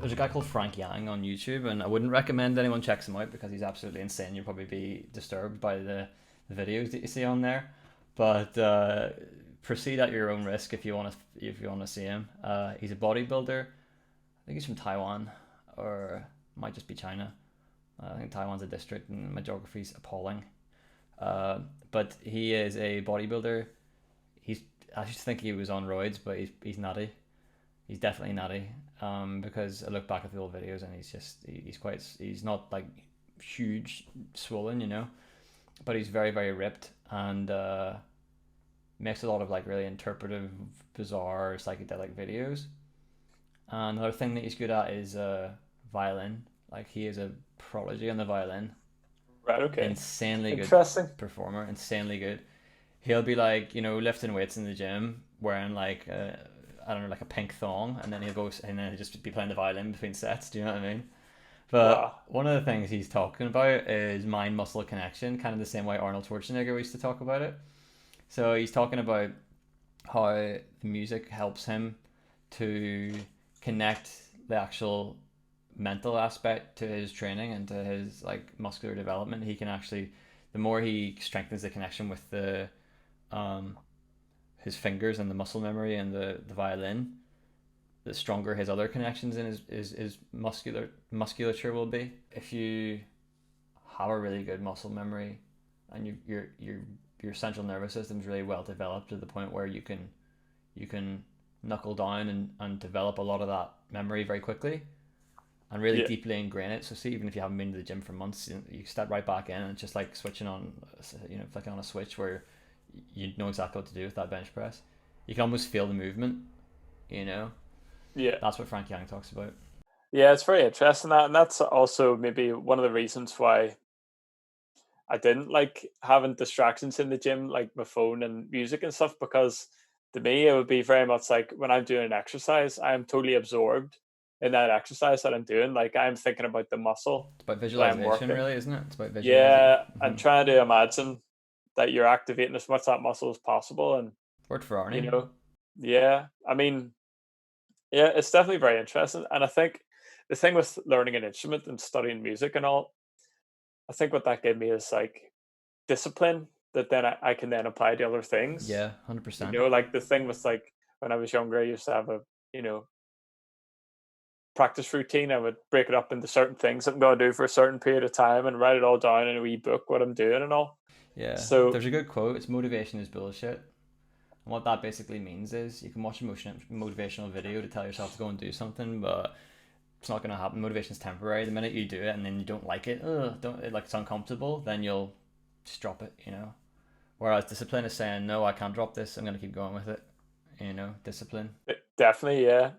there's a guy called Frank Yang on YouTube, and I wouldn't recommend anyone checks him out because he's absolutely insane. You'll probably be disturbed by the videos that you see on there, but proceed at your own risk if you want to see him. He's a bodybuilder. I think he's from Taiwan, or might just be China. I think Taiwan's a district, and my geography's appalling. But he is a bodybuilder. He's I used to think he was on roids, but he's nutty. He's definitely nutty. Because I look back at the old videos and he's not like huge swollen, but he's very very ripped and makes a lot of like really interpretive, bizarre psychedelic videos. And another thing that he's good at is violin. Like he is a prodigy on the violin. Right. Okay. Insanely good Interesting. performer. Insanely good. He'll be like lifting weights in the gym, wearing like I don't know, like a pink thong, and then he'll just be playing the violin between sets. Do you know what I mean? But Wow. one of the things he's talking about is mind muscle connection, kind of the same way Arnold Schwarzenegger used to talk about it. So he's talking about how the music helps him to connect the actual mental aspect to his training and to his like muscular development. He can actually, the more he strengthens the connection with the um his fingers and the muscle memory and the violin, the stronger his other connections in his musculature will be. If you have a really good muscle memory and your central nervous system is really well developed to the point where you can knuckle down and develop a lot of that memory very quickly and really Yeah. deeply ingrain it. So see, even if you haven't been to the gym for months, you step right back in and it's just like switching on, flicking on a switch where you know exactly what to do with that bench press. You can almost feel the movement, you know. Yeah. That's what Frank Yang talks about. Yeah. It's very interesting that, and that's also maybe one of the reasons why I didn't like having distractions in the gym, like my phone and music and stuff, because to me it would be very much like when I'm doing an exercise, I'm totally absorbed in that exercise that I'm doing. Like I'm thinking about the muscle It's about that I'm visualization, working. really, isn't it? It's about visualizing. Yeah, and trying to imagine that you're activating as much of that muscle as possible. And Word for you Arnie. know, yeah, I mean, yeah, it's definitely very interesting. And I think the thing with learning an instrument and studying music and all, I think what that gave me is like discipline that then I can then apply to other things. Yeah, 100%. Like the thing with like when I was younger, I used to have a, you know, practice routine. I would break it up into certain things that I'm going to do for a certain period of time and write it all down in a wee book, what I'm doing and all. Yeah, So, there's a good quote. It's motivation is bullshit. And what that basically means is you can watch a motivational video to tell yourself to go and do something, but it's not going to happen. Motivation's temporary. The minute you do it and then you don't like it, like it's uncomfortable, then you'll just drop it. Whereas discipline is saying, no, I can't drop this. I'm going to keep going with it. Discipline. definitely, yeah.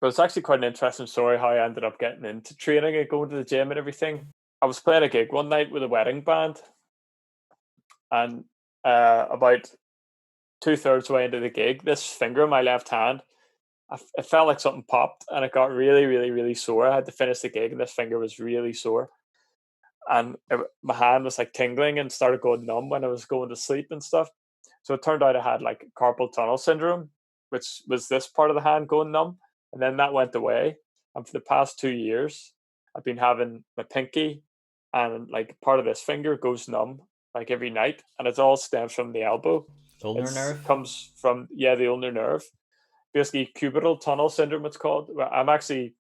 But it's actually quite an interesting story how I ended up getting into training and going to the gym and everything. I was playing a gig one night with a wedding band, and about two-thirds way into the gig, this finger in my left hand, it felt like something popped, and it got really, really, really sore. I had to finish the gig, and this finger was really sore, and my hand was like tingling and started going numb when I was going to sleep and stuff. So it turned out I had like carpal tunnel syndrome, which was this part of the hand going numb, and then that went away. And for the past 2 years, I've been having my pinky and like part of this finger goes numb like every night, and it all stems from the elbow. Ulnar It's nerve. comes from, yeah, the ulnar nerve, basically cubital tunnel syndrome. It's called. Well, I'm actually,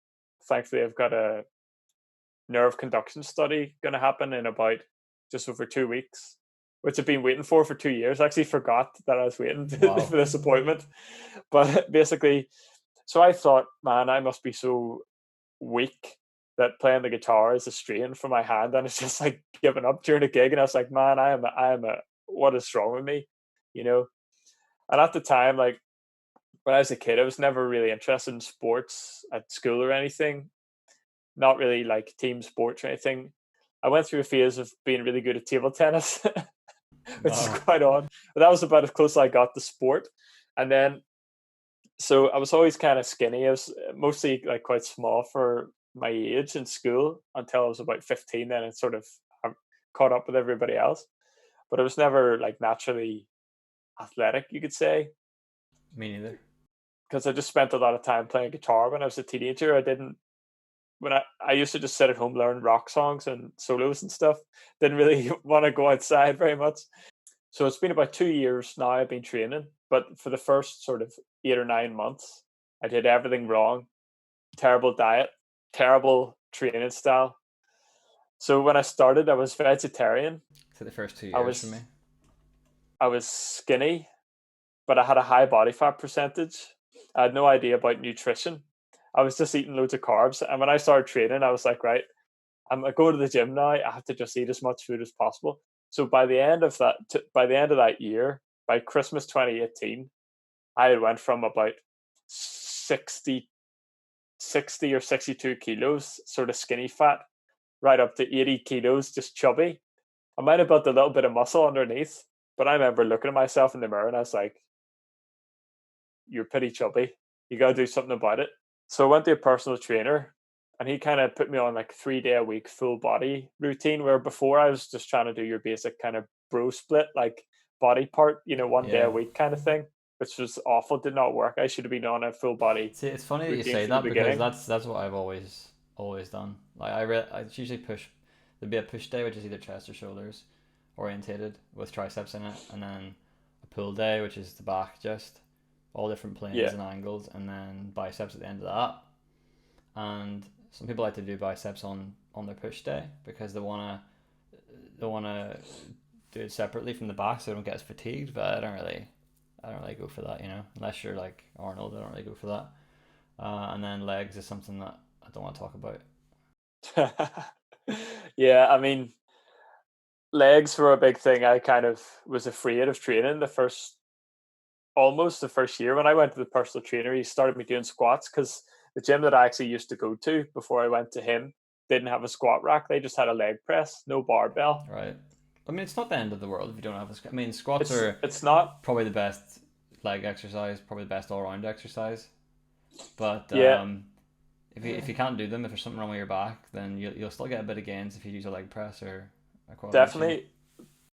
thankfully, I've got a nerve conduction study going to happen in about just over 2 weeks, which I've been waiting for 2 years. I actually forgot that I was waiting Wow. for this appointment. But basically, so I thought, man, I must be so weak that playing the guitar is a strain for my hand, and it's just like giving up during a gig. And I was like, man, what is wrong with me, you know? And at the time, like when I was a kid, I was never really interested in sports at school or anything, not really like team sports or anything. I went through a phase of being really good at table tennis, which is Wow. quite odd. But that was about as close as I got to sport. And then, so I was always kind of skinny. I was mostly like quite small for my age in school until I was about 15. Then it sort of caught up with everybody else. But I was never like naturally athletic, you could say, Me neither. because I just spent a lot of time playing guitar when I was a teenager. I didn't. when I used to just sit at home learn rock songs and solos and stuff. Didn't really want to go outside very much. So it's been about 2 years now I've been training, but for the first sort of 8 or 9 months, I did everything wrong. Terrible diet, terrible training style. So when I started, I was vegetarian. So the first two I years for me. was I was skinny, but I had a high body fat percentage. I had no idea about nutrition. I was just eating loads of carbs. And when I started training, I was like, right, I'm going to go to the gym now. I have to just eat as much food as possible. So by the end of that year, by Christmas 2018, I had went from about 60, 60 or 62 kilos, sort of skinny fat, right up to 80 kilos, just chubby. I might have built a little bit of muscle underneath, but I remember looking at myself in the mirror and I was like, you're pretty chubby. You got to do something about it. So I went to a personal trainer and he kind of put me on like 3 day a week full body routine, where before I was just trying to do your basic kind of bro split, like body part, 1 day a Yeah. week kind of thing, which was awful. Did not work. I should have been on a full body See, it's funny that you routine say from the that because beginning. that's what I've always done. Like I usually push. There'd be a push day, which is either chest or shoulders, orientated with triceps in it, and then a pull day, which is the back, just all different planes Yeah. and angles, and then biceps at the end of that. And some people like to do biceps on their push day because they wanna do it separately from the back so they don't get as fatigued. But I don't really go for that, unless you're like Arnold. I don't really go for that. And then legs is something that I don't want to talk about. Yeah, I mean, legs were a big thing. I kind of was afraid of training almost the first year. When I went to the personal trainer, he started me doing squats because the gym that I actually used to go to before I went to him didn't have a squat rack. They just had a leg press, no barbell. Right. I mean, it's not the end of the world if you don't have a. I mean, squats It's are it's not. probably the best leg exercise, probably the best all round exercise. But Yeah, if you can't do them, if there's something wrong with your back, then you'll still get a bit of gains if you use a leg press or a quad machine. definitely.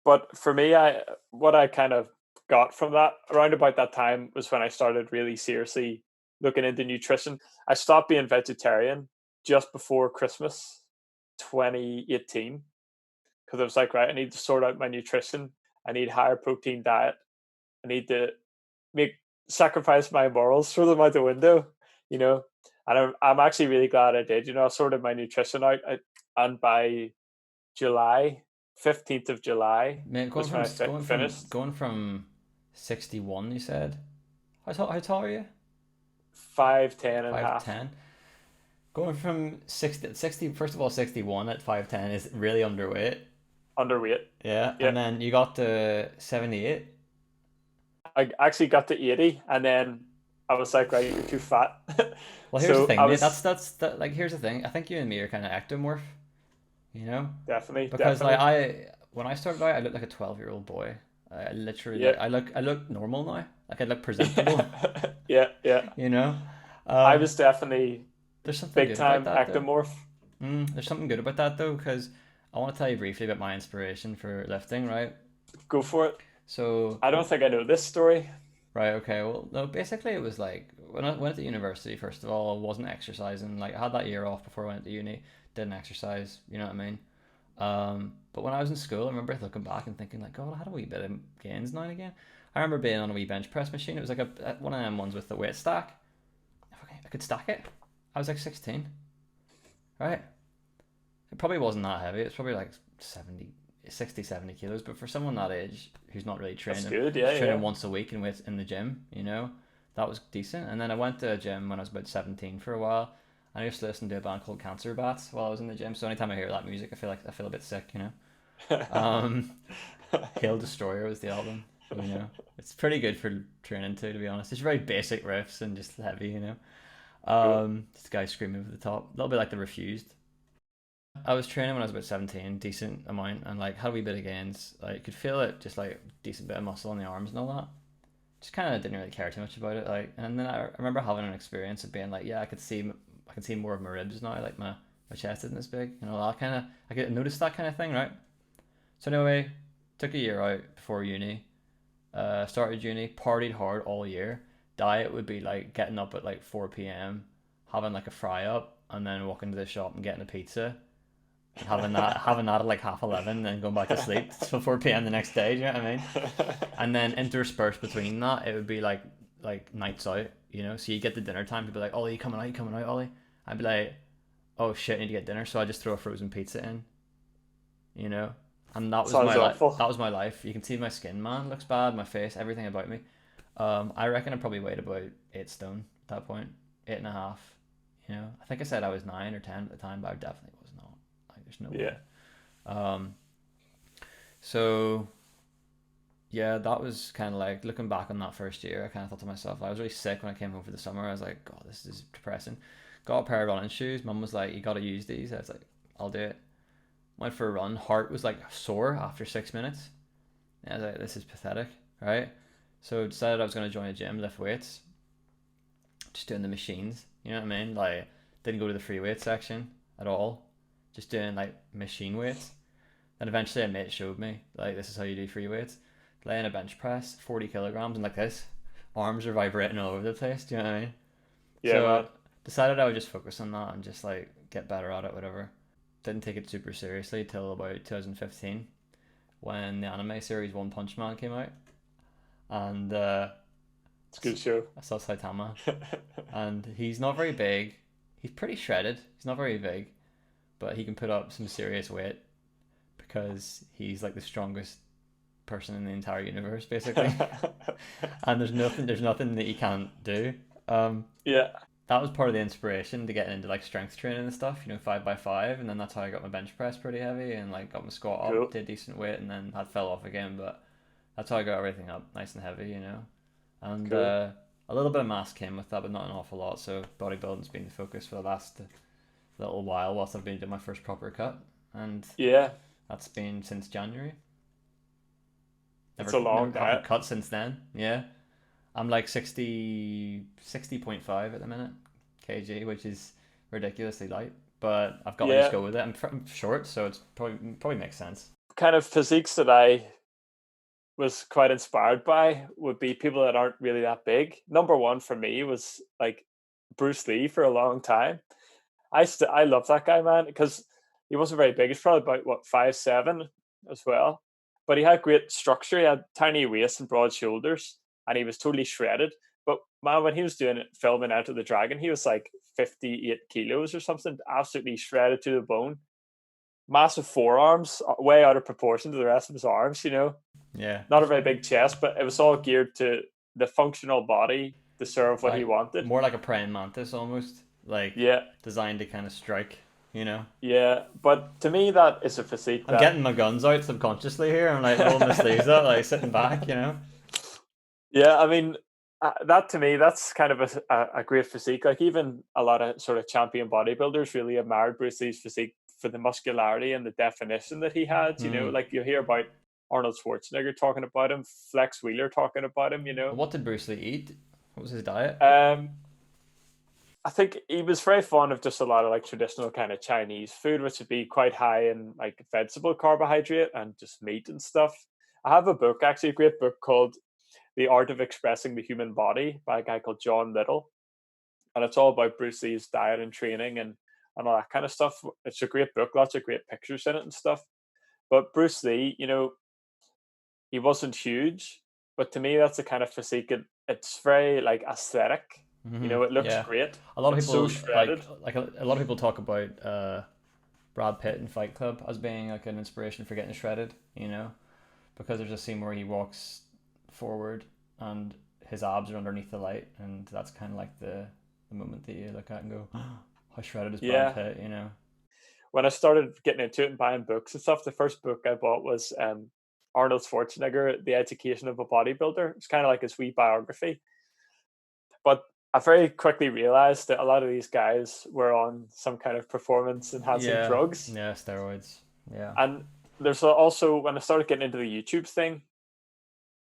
But for me, I what I kind of got from that around about that time was when I started really seriously looking into nutrition. I stopped being vegetarian just before Christmas 2018 because I was like, right, I need to sort out my nutrition. I need higher protein diet. I need to make sacrifice my morals, throw them out the window, you know. And I'm actually really glad I did. I sorted my nutrition out, and by July 15th of July Man, was when I finished. going from 61, you said. How tall are you? 5'10" and a Five half. ten. Going from 60, first of all, 61 at 5'10" is really underweight. Underweight. Yeah, Yeah. and then you got to 78. I actually got to 80 and then I was like, right, you're too fat. Well, here's the So thing, I mate. was Like here's the thing. I think you and me are kind of ectomorph, you know, definitely, because like definitely. when I started out, I looked like a 12-year-old boy. I literally Yeah. like I look normal now. Like I look presentable, Yeah, yeah. you know. I Um, was definitely there's something big good about time that though. ectomorph. There's something good about that though, because I want to tell you briefly about my inspiration for lifting, right? Go for it. So, I don't think I know this story. right, okay, well, no, basically it was like when I went to university, first of all, I wasn't exercising. Like I had that year off before I went to uni, didn't exercise, you know what I mean? But when I was in school, I remember looking back and thinking like, God, I had a wee bit of gains now and again. I remember being on a wee bench press machine. It was like one of them ones with the weight stack. I could stack it. I was like 16, right? It probably wasn't that heavy. It's probably like 70, 60, 70 kilos. But for someone that age who's not really That's training, good. Yeah, just training yeah. once a week and with in the gym, that was decent. And then I went to a gym when I was about 17 for a while. And I used to listen to a band called Cancer Bats while I was in the gym. So anytime I hear that music, I feel a bit sick. Um, Hail Destroyer was the album. So, it's pretty good for training too, to be honest. It's very basic riffs and just heavy. Cool. This guy screaming over the top. A little bit like The Refused. I was training when I was about 17, decent amount, and like had a wee bit of gains. Like could feel it, just like decent bit of muscle in the arms and all that. Just kind of didn't really care too much about it. Like, and then I remember having an experience of being like, yeah, I can see more of my ribs now. Like my chest isn't as big. That kind of I could notice that kind of thing, right? So anyway, took a year out before uni. Started uni, partied hard all year. Diet would be like getting up at like 4 p.m., having like a fry up, and then walking to the shop and getting a pizza, and having that at like 11:30, and then going back to sleep till 4 p.m. the next day. Do you know what I mean? And then interspersed between that, it would be like nights out, you know. So you get to dinner time, people be like, Ollie, you coming out, Ollie? I'd be like, oh shit, I need to get dinner, so I just throw a frozen pizza in, you know. And that was Sounds awful. that was my life. You can see my skin, man, looks bad, my face, everything about me. I reckon I probably weighed about 8 stone at that point, 8.5. You know, I think I said I was 9 or 10 at the time, but I definitely was not. Like, there's no way. So yeah, that was kind of like, looking back on that first year, I kind of thought to myself, I was really sick when I came home for the summer. I was like, God, this is depressing. Got a pair of running shoes. Mum was like, you got to use these. I was like, I'll do it. Went for a run. Heart was like sore after 6 minutes. And I was like, this is pathetic, right? So decided I was going to join a gym, lift weights, just doing the machines. You know what I mean? Like, didn't go to the free weight section at all. Just doing like machine weights. Then eventually a mate showed me, like, this is how you do free weights. Laying a bench press, 40 kilograms, and like this, arms are vibrating all over the place. Do you know what I mean? Yeah, so man. Decided I would just focus on that and just like get better at it, whatever. Didn't take it super seriously till about 2015, when the anime series One Punch Man came out, and It's a good show. I saw Saitama, and he's not very big. He's pretty shredded. He's not very big, but he can put up some serious weight because he's like the strongest person in the entire universe, basically. And there's nothing that he can't do. Yeah. That was part of the inspiration to getting into like strength training and stuff, you know, 5x5, and then that's how I got my bench press pretty heavy, and like got my squat up, Cool. did decent weight, and then had fell off again, but that's how I got everything up nice and heavy, you know. And Cool. a little bit of mass came with that, but not an awful lot. So bodybuilding's been the focus for the last little while whilst I've been doing my first proper cut, and Yeah. that's been since January. It's a long haven't diet. cut since then. Yeah, I'm like 60.5 at the minute kg, which is ridiculously light, but I've got to just go with it. I'm short, so it's probably makes sense. Kind of physiques that I was quite inspired by would be people that aren't really that big. Number one for me was like Bruce Lee for a long time. I love that guy, man, because he wasn't very big. He's probably about what 5'7" as well, but he had great structure. He had tiny waist and broad shoulders, and he was totally shredded. But man, when he was doing it, filming Enter the Dragon, he was like 58 kilos or something, absolutely shredded to the bone. Massive forearms, way out of proportion to the rest of his arms, you know. Yeah. Not a very big chest, but it was all geared to the functional body to serve what he wanted. More like a praying mantis almost. Like, yeah, designed to kind of strike, you know. Yeah, but to me that is a physique. I'm getting my guns out subconsciously here. I'm like rolling my sleeves up, like sitting back, you know. Yeah, I mean, that to me, that's kind of a great physique. Like even a lot of sort of champion bodybuilders really admired Bruce Lee's physique for the muscularity and the definition that he had. You know, like you hear about Arnold Schwarzenegger talking about him, Flex Wheeler talking about him. You know, what did Bruce Lee eat? What was his diet? I think he was very fond of just a lot of like traditional kind of Chinese food, which would be quite high in like vegetable carbohydrate and just meat and stuff. I have a book, actually a great book called The Art of Expressing the Human Body by a guy called John Little. And it's all about Bruce Lee's diet and training and all that kind of stuff. It's a great book, lots of great pictures in it and stuff. But Bruce Lee, you know, he wasn't huge, but to me that's the kind of physique, it's very like aesthetic. You know, it looks great. A lot of people so shredded. like a lot of people talk about Brad Pitt in Fight Club as being like an inspiration for getting shredded, you know, because there's a scene where he walks forward and his abs are underneath the light, and that's kind of like the moment that you look at and go, oh, how shredded is Brad Pitt, you know. When I started getting into it and buying books and stuff, the first book I bought was Arnold Schwarzenegger, The Education of a Bodybuilder. It's kind of like his wee biography. But I very quickly realized that a lot of these guys were on some kind of performance enhancing drugs. Yeah, steroids. Yeah. And there's also, when I started getting into the YouTube thing,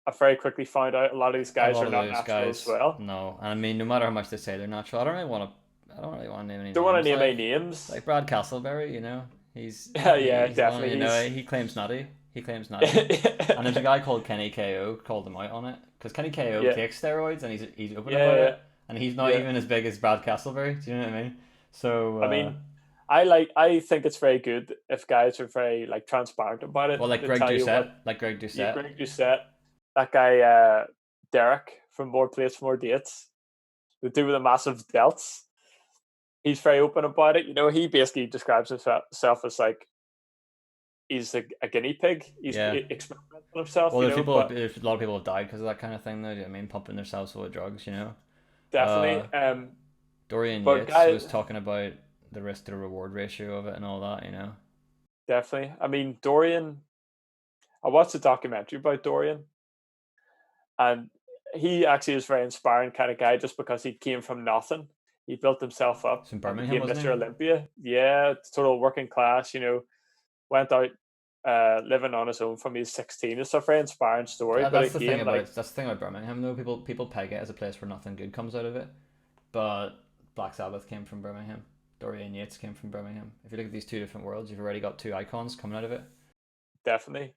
I very quickly found out a lot of these guys are not natural as well. No, and I mean, no matter how much they say they're natural, I don't really want to name any. Don't want to name any names. Like Brad Castleberry, you know, he's definitely. You know, he claims nutty. And there's a guy called Kenny KO called him out on it because Kenny KO takes steroids and he's open about it, and he's not even as big as Brad Castleberry. Do you know what I mean? So, I mean, I think it's very good if guys are very like transparent about it. well, like They Greg tell you Doucette, what like Greg you Doucette. Greg Doucette, that guy Derek from More Plates More Dates, the dude with the massive delts. He's very open about it. You know, he basically describes himself as like he's a guinea pig. He's Yeah. experimenting on himself. Well, You know, but there's a lot of people have died because of that kind of thing, though. Do you know what I mean? Pumping themselves full of drugs, you know. definitely. Uh, Dorian But Yates guy, was talking about the risk to reward ratio of it and all that, you know. definitely. I mean, Dorian. I watched a documentary about Dorian, and he actually is a very inspiring kind of guy just because he came from nothing. He built himself up It's in and Birmingham, became wasn't Mr. he? Olympia. Yeah, total working class, you know, went out living on his own from he was 16. It's a very inspiring story. But again, like, That's the thing about Birmingham, though. People peg it as a place where nothing good comes out of it, but Black Sabbath came from Birmingham. Dorian Yates came from Birmingham. If you look at these two different worlds, you've already got two icons coming out of it. definitely.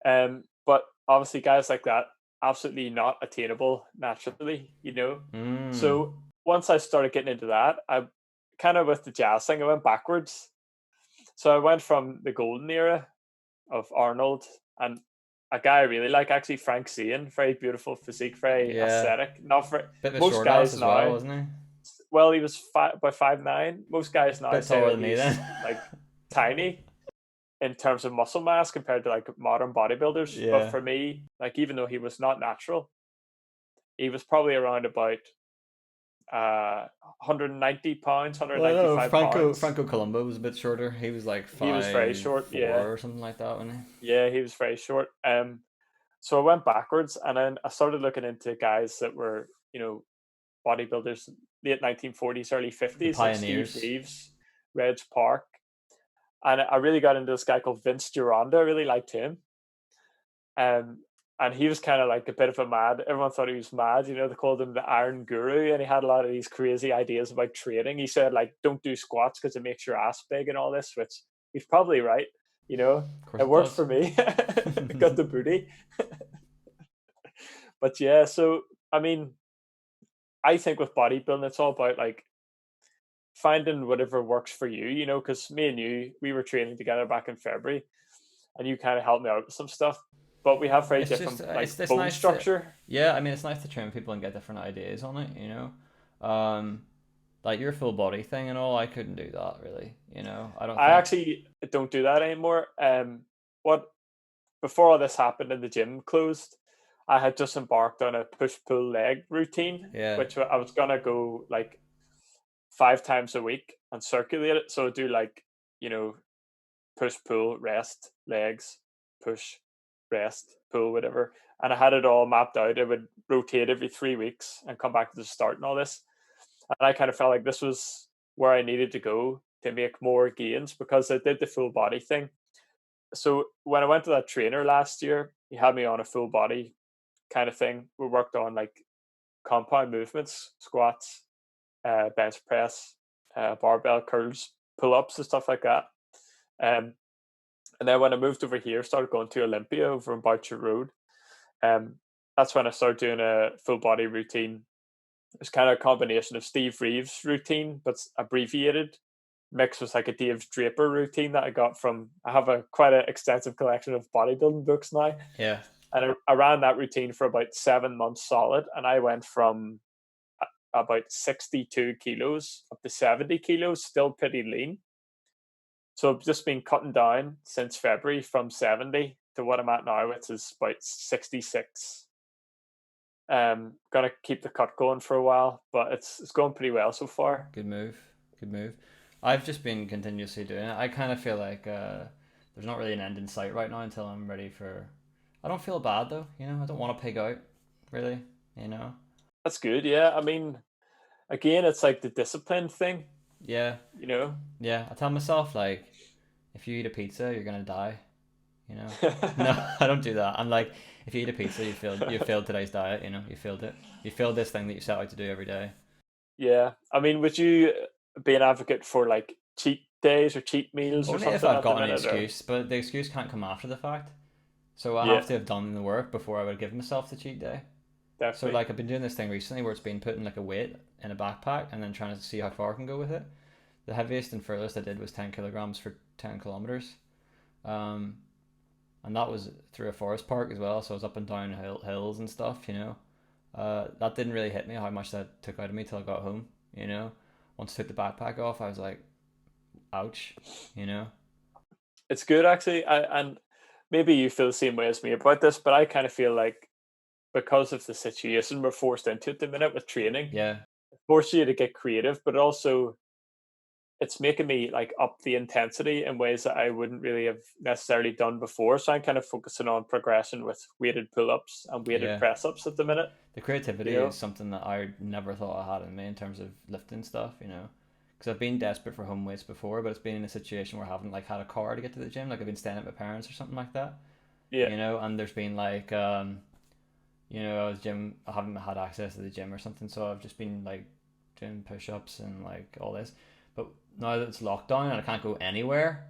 But obviously, guys like that, absolutely not attainable naturally, you know. Mm. So once I started getting into that, I kind of with the jazz thing, I went backwards. So I went from the golden era of Arnold and a guy I really like, actually Frank Zane, very beautiful physique, very Yeah, aesthetic. Not for bit of a most short ass guys as well, now. wasn't he? Well, he was by 5'9". Most guys now Bit say taller that than me then. he's like tiny in terms of muscle mass compared to like modern bodybuilders. But Yeah. for me, like even though he was not natural, he was probably around about 190 pounds, Well, I know 195 pounds. Franco Columbo was a bit shorter. He was like He was very five short. Yeah, four or something like that, wasn't yeah, he was very short. So I went backwards, and then I started looking into guys that were, you know, bodybuilders, late 1940s, early he? The 50s, like Steve pioneers. Reeves, Reg Park, and I really got into this guy called Vince Gironda. I really liked him. Um, and he was kind of like a bit of a mad. Everyone thought he was mad. You know, they called him the Iron Guru, and he had a lot of these crazy ideas about training. He said like, "Don't do squats because it makes your ass big and all this," which he's probably right. You know, Of course it it worked does. for me. Got the booty. But yeah, so I mean, I think with bodybuilding, it's all about like finding whatever works for you. You know, because me and you, we were training together back in February, and you kind of helped me out with some stuff. But we have very It's just different like it's bone nice to, structure. yeah. I mean, it's nice to train people and get different ideas on it. You know, like your full body thing and all. I couldn't do that really. You know, I don't I think. actually don't do that anymore. What before all this happened and the gym closed, I had just embarked on a push pull leg routine, Yeah. which I was gonna go like 5 times a week and circulate it. So do like, you know, push pull rest legs, push rest pull whatever, and I had it all mapped out. It would rotate every 3 weeks and come back to the start and all this. And I kind of felt like this was where I needed to go to make more gains because I did the full body thing. So when I went to that trainer last year, he had me on a full body kind of thing. We worked on like compound movements, squats, bench press, barbell curls, pull ups, and stuff like that. Um, and then when I moved over here, started going to Olympia over in Boucher Road. Um, that's when I started doing a full body routine. It's kind of a combination of Steve Reeves routine, but abbreviated, mixed with like a Dave Draper routine that I got from. I have a quite an extensive collection of bodybuilding books now, Yeah. and I ran that routine for about 7 months solid, and I went from about 62 kilos up to 70 kilos, still pretty lean. So I've just been cutting down since February from 70 to what I'm at now, which is about 66. Gonna keep the cut going for a while, but it's going pretty well so far. Good move. Good move. I've just been continuously doing it. I kind of feel like there's not really an end in sight right now until I'm ready for. I don't feel bad though. You know, I don't want to pig out. Really. You know. That's good, yeah. I mean, again, it's like the discipline thing, Yeah. you know. Yeah. I tell myself like, if you eat a pizza, you're gonna die. You know. No, I don't do that. I'm like, if you eat a pizza, you failed today's diet. You know, you failed it. You failed this thing that you set out to do every day. Yeah, I mean, would you be an advocate for like cheat days or cheat meals or Only if something I've at the got an minute? Or excuse, but the excuse can't come after the fact. So I yeah, have to have done the work before I would give myself the cheat day. So definitely. like I've been doing this thing recently where it's been putting like a weight in a backpack and then trying to see how far I can go with it. The heaviest and furthest I did was 10 kilograms for 10 kilometers. Um, and that was through a forest park as well. So I was up and down hills and stuff, you know. That didn't really hit me how much that took out of me till I got home, you know. Once I took the backpack off, I was like, ouch, you know. It's good actually, and maybe you feel the same way as me about this, but I kind of feel like because of the situation we're forced into at the minute with training, Yeah, it forces you to get creative, but also it's making me like up the intensity in ways that I wouldn't really have necessarily done before. So I'm kind of focusing on progression with weighted pull-ups and weighted yeah. press-ups at the minute. The You creativity is know, something that I never thought I had in me in terms of lifting stuff, you know. Because I've been desperate for home weights before, but it's been in a situation where I haven't like had a car to get to the gym. Like I've been staying at my parents or something like that, yeah, you know. And there's been like, you know, I haven't had access to the gym or something, so I've just been like doing push-ups and like all this. But now that it's lockdown and I can't go anywhere,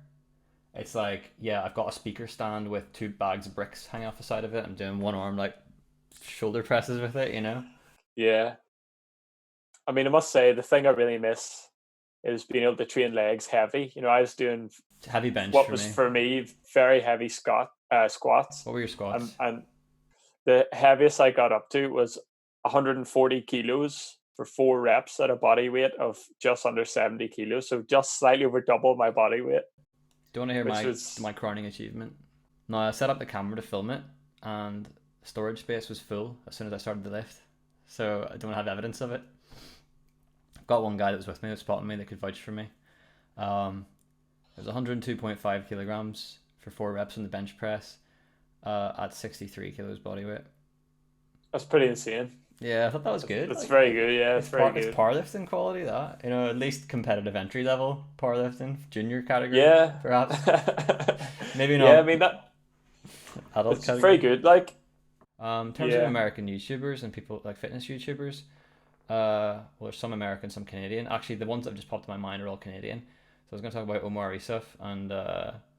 it's like, yeah, I've got a speaker stand with 2 bags of bricks hanging off the side of it. I'm doing one arm like shoulder presses with it, you know. yeah. I mean, I must say the thing I really miss is being able to train legs heavy. You know, I was doing Heavy bench what for was me. for me very heavy squats, What were your squats? and the heaviest I got up to was 140 kilos for 4 reps at a body weight of just under 70 kilos. So just slightly over double my body weight, Do you want to hear which my was, crowning achievement? No, I set up the camera to film it, and storage space was full as soon as I started the lift, so I don't have evidence of it. I've got one guy that was with me that spotted me that could vouch for me. Um, it was 102.5 kilograms for 4 reps on the bench press at 63 kilos body weight. that's pretty insane. Yeah, I thought that was That's, good. that's Like, very good. Yeah, it's very it's good. powerlifting quality, that, you know, at least competitive entry level powerlifting, junior category Yeah. perhaps. Maybe Yeah, I not mean that adult it's very category. good. Like, In terms of yeah, American YouTubers and people like fitness YouTubers, well, there's some American, some Canadian. Actually, the ones that have just popped in my mind are all Canadian. So I was going to talk about Omar Isuf and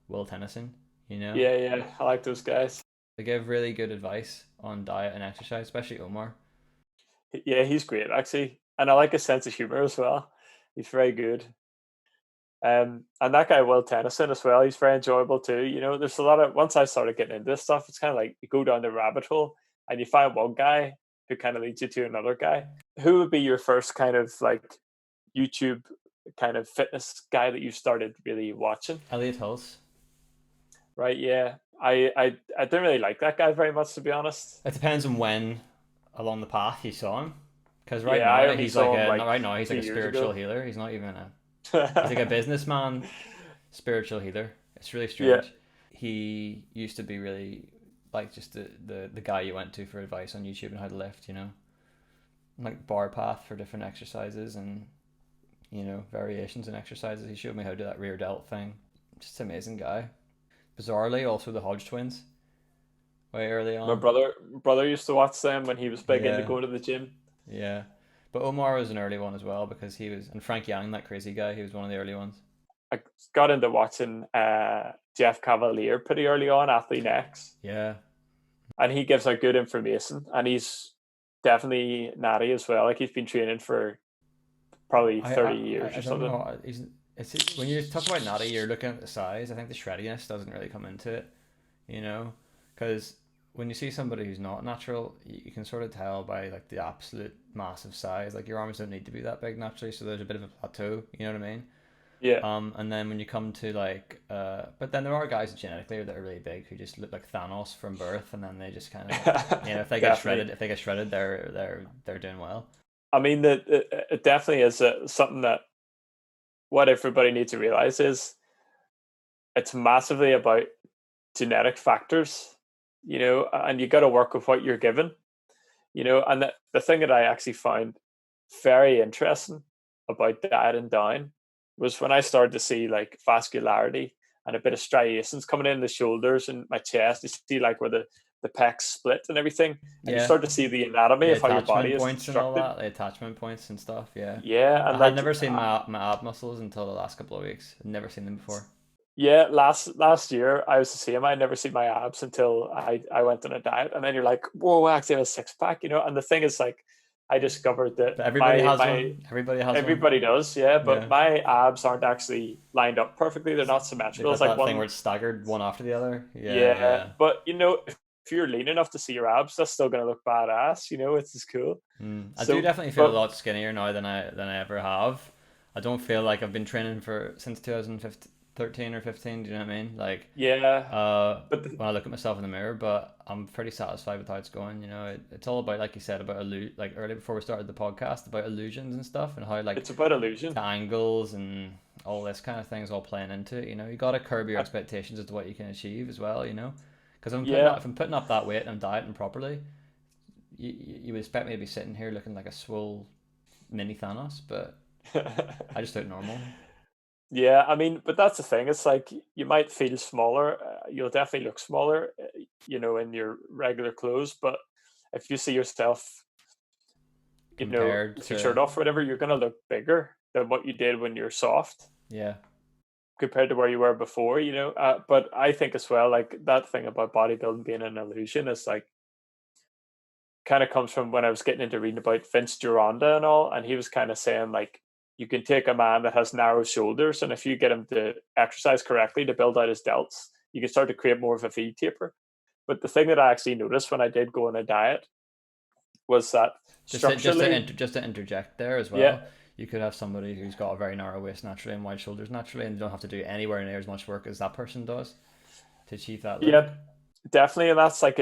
Will Tennyson. You know, yeah. I like those guys. they give really good advice on diet and exercise, especially Omar. Yeah, he's great actually, and I like his sense of humor as well. He's very good. And that guy Will Tennyson as well. He's very enjoyable too. You know, there's a lot of once I started getting into this stuff, it's kind of like you go down the rabbit hole and you find one guy who kind of leads you to another guy. Who would be your first kind of like YouTube kind of fitness guy that you started really watching? Elliot Hulse. Right? Yeah, I didn't really like that guy very much to be honest. It depends on when along the path you saw him. Because right Yeah, I now only he's like saw him a like not right now he's like 2 a years spiritual ago. healer. He's not even a he's like a businessman spiritual healer. It's really Yeah, strange. He used to be really like just the guy you went to for advice on YouTube and how to lift, you know, like bar path for different exercises and you know variations in exercises. He showed me how to do that rear delt thing. Just an amazing guy. Bizarrely, also the Hodge twins way early my on. brother used to watch them when he was big into Yeah, going to the gym. yeah. But Omar was an early one as well because he was, and Frank Yang, that crazy guy, he was one of the early ones. I got into watching Jeff Cavalier pretty early on, Athlete X, Yeah, and he gives out good information, and he's definitely natty as well. Like he's been training for probably I 30 I, years I or don't something. know. When you talk about Natty, you're looking at the size. I think the shreddiness doesn't really come into it, you know, because when you see somebody who's not natural, you can sort of tell by like the absolute massive size. Like your arms don't need to be that big naturally, so there's a bit of a plateau. You know what I mean? Yeah, And then when you come to like, but then there are guys genetically that are really big who just look like Thanos from birth, and then they just kind of, you know, definitely. if they get shredded, they're doing well. I mean, that it definitely is something that what everybody needs to realize is it's massively about genetic factors, you know, and you got to work with what you're given, you know. And the thing that I actually found very interesting about dieting down was when I started to see like vascularity and a bit of striations coming in the shoulders and my chest. You see like where the pecs split and everything, and you Yeah, start to see the anatomy the of how your body attachment is points and all constructed. that, the attachment points and stuff. Yeah, Yeah, and I had like never seen my ab muscles until the last couple of weeks. I'd never seen them before. yeah, last year I was the same. I never seen my abs until I went on a diet, and then you're like, whoa, I actually have a 6 pack, you know. And the thing is, like, I discovered that But everybody has one. Everybody has one. everybody does, yeah, but Yeah. my abs aren't actually lined up perfectly. They're not They've symmetrical. It's got like that thing one, where it's staggered one after the other. Yeah, yeah, yeah. but if you're lean enough to see your abs, that's still gonna look badass. It's just cool. I do So, definitely feel a but lot skinnier now than I ever have. I don't feel like I've been training for since 2013 or 15. Do you know what I mean? Like, yeah, but when I look at myself in the mirror, but I'm pretty satisfied with how it's going. It's all about, like you said, about like earlier before we started the podcast, about illusions and stuff, and how like it's about illusion. the angles and all this kind of thing is all playing into it. You got to curb your I, expectations as to what you can achieve as well. Because yeah, if I'm putting up that weight and I'm dieting properly, you would expect me to be sitting here looking like a swole mini Thanos, but I just look normal. yeah. I mean, but that's the thing. It's like you might feel smaller. You'll definitely look smaller, in your regular clothes. But if you see yourself, Compared with your shirt to, off or whatever, you're gonna look bigger than what you did when you're soft yeah, compared to where you were before. But I think as well, like that thing about bodybuilding being an illusion is like kind of comes from when I was getting into reading about Vince Gironda and all, and he was kind of saying like you can take a man that has narrow shoulders, and if you get him to exercise correctly to build out his delts, you can start to create more of a V taper. But the thing that I actually noticed when I did go on a diet was that structurally, just to interject there as yeah, well, you could have somebody who's got a very narrow waist naturally and wide shoulders naturally, and you don't have to do anywhere near as much work as that person does to achieve that look. yeah, definitely, and that's like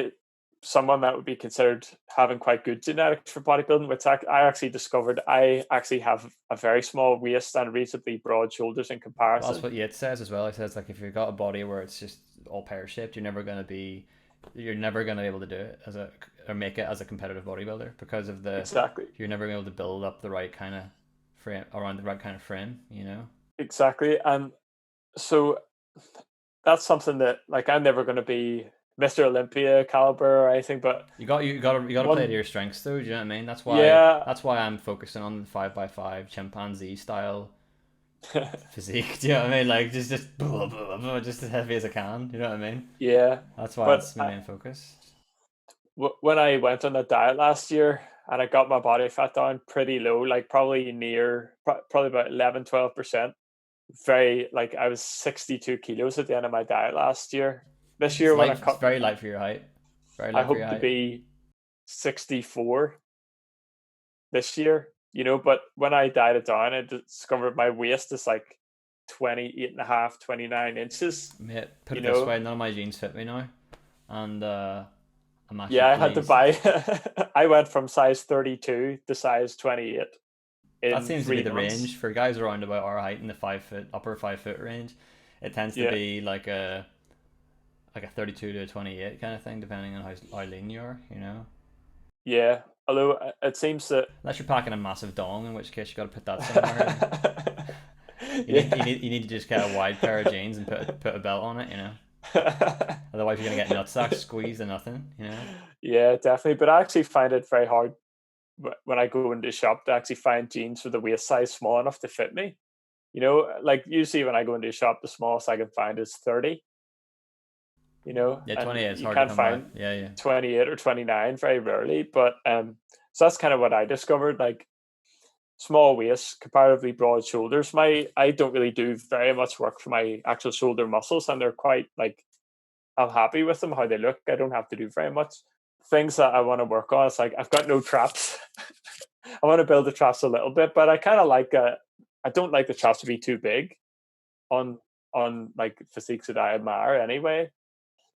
someone that would be considered having quite good genetics for bodybuilding, which I actually discovered I actually have a very small waist and reasonably broad shoulders in Well, that's comparison. what Yates says as well. He says like if you've got a body where it's just all pear shaped, you're never gonna be able to do it or make it as a competitive bodybuilder because of Exactly. you're never gonna be able to build up the right kind of frame around the right kind of frame. Exactly. And so that's something that like I'm never going to be Mr. Olympia caliber or anything, but You got to play to one, your strengths though. Do you know what I mean? yeah, That's why I'm focusing on the 5x5 chimpanzee style physique. Do you know what I mean? Like just blah, blah, blah, just as heavy as I can. You know what I mean? yeah. That's why But it's my main focus. when I went on a diet last year and I got my body fat down pretty low, like probably about 11, 12%. Very, like I was 62 kilos at the end of my diet last year. This year when I It's cut, very light for your height. Very I light for your hope to height. be 64 this year, but when I dieted down, I discovered my waist is like 28 and a half, 29 inches, Mate, put you it this know. way: none of my jeans fit me now, and I'm actually Yeah, I had to pleased. buy, I went from size 32 to size 28 That in seems to be three the months. range for guys around about our height in the upper 5 foot range. It tends to Yeah, be like a 32 to a 28 kind of thing, depending on how lean you are. yeah. Although it seems that, Unless you're packing a massive dong, in which case you got to put that somewhere. And yeah. you need to just get a wide pair of jeans and put a belt on it. Otherwise, you're gonna get nutsacks squeezed and nothing. Yeah, definitely. But I actually find it very hard when I go into the shop to actually find jeans with the waist size small enough to fit me. Like usually when I go into a shop, the smallest I can find is 30, Yeah, and 28 is you hard to can't come by. find Yeah, yeah. 28 or 29 very rarely. But so that's kind of what I discovered. Like small waist, comparatively broad shoulders. I don't really do very much work for my actual shoulder muscles, and they're quite like I'm happy with them how they look. I don't have to do very much. Things that I want to work on. It's like I've got no traps. I want to build the traps a little bit, but I kind of like I don't like the traps to be too big on like physiques that I admire anyway.